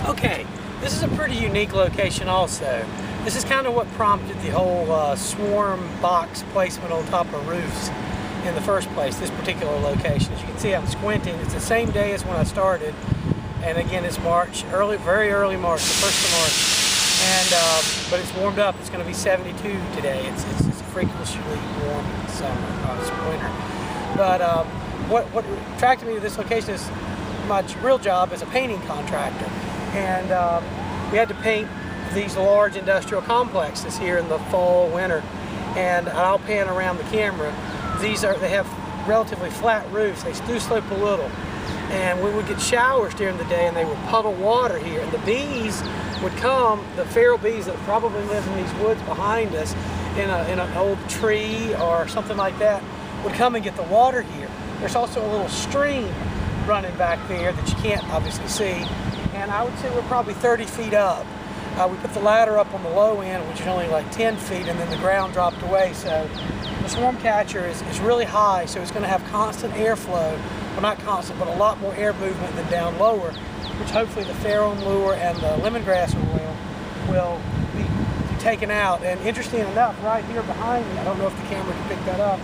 Okay, this is a pretty unique location also. This is kind of what prompted the whole swarm box placement on top of roofs in the first place, this particular location. As you can see, I'm squinting. It's the same day as when I started. And again, it's March, very early March, the 1st of March. And, but it's warmed up. It's going to be 72 today. It's freakishly warm summer, winter. But what attracted me to this location is my real job as a painting contractor. And we had to paint these large industrial complexes here in the fall, winter. And I'll pan around the camera. They have relatively flat roofs. They do slope a little. And we would get showers during the day and they would puddle water here. And the bees would come, the feral bees that probably live in these woods behind us, in an old tree or something like that, would come and get the water here. There's also a little stream running back there that you can't obviously see. And I would say we're probably 30 feet up. We put the ladder up on the low end, which is only like 10 feet, and then the ground dropped away. So the swarm catcher is really high, so it's going to have constant airflow. Well, not constant, but a lot more air movement than down lower, which hopefully the pheromone lure and the lemongrass oil will be taken out. And interesting enough, right here behind me, I don't know if the camera can pick that up,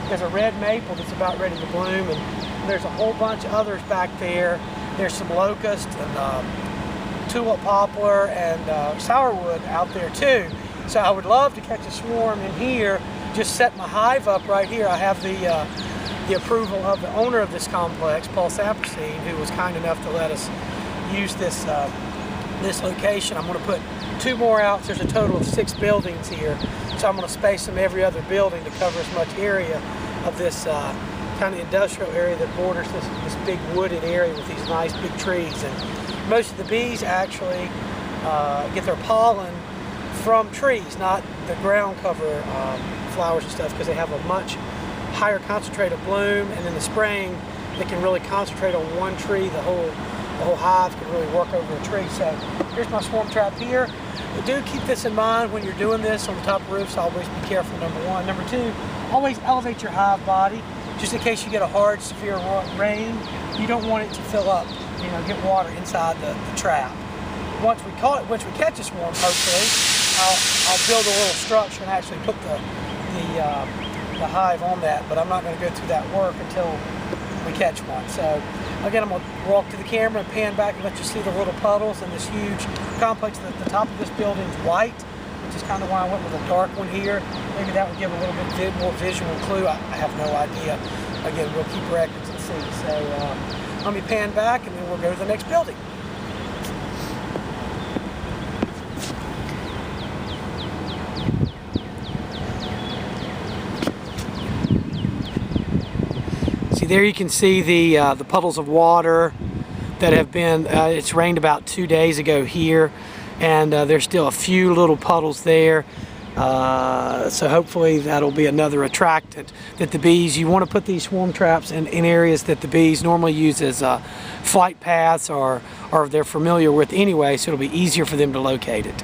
there's a red maple that's about ready to bloom, and there's a whole bunch of others back there. There's some locust and tulip poplar and sourwood out there too. So I would love to catch a swarm in here, just set my hive up right here. I have the approval of the owner of this complex, Paul Saperstein, who was kind enough to let us use this this location. I'm going to put 2 more out. There's a total of 6 buildings here, so I'm going to space them every other building to cover as much area of this kind of industrial area that borders this big wooded area with these nice big trees. And most of the bees actually get their pollen from trees, not the ground cover flowers and stuff, because they have a much higher concentrate of bloom, and in the spring they can really concentrate on one tree. The whole hive can really work over a tree. So here's my swarm trap here. But do keep this in mind when you're doing this on the top of roofs. Always be careful, number 1. Number 2, always elevate your hive body, just in case you get a hard, severe rain. You don't want it to fill up, get water inside the trap. Once we catch a swarm, hopefully, I'll build a little structure and actually put the hive on that, but I'm not going to go through that work until we catch one. So again, I'm going to walk to the camera and pan back and let you see the little puddles and this huge complex. The top of this building is white, which is kind of why I went with a dark one here. Maybe that would give a little bit more visual clue. I have no idea. Again, we'll keep records and see. So let me pan back and then we'll go to the next building. There you can see the puddles of water that have been, it's rained about 2 days ago here, and there's still a few little puddles there. So hopefully that'll be another attractant that the bees, you want to put these swarm traps in areas that the bees normally use as flight paths or they're familiar with anyway, so it'll be easier for them to locate it.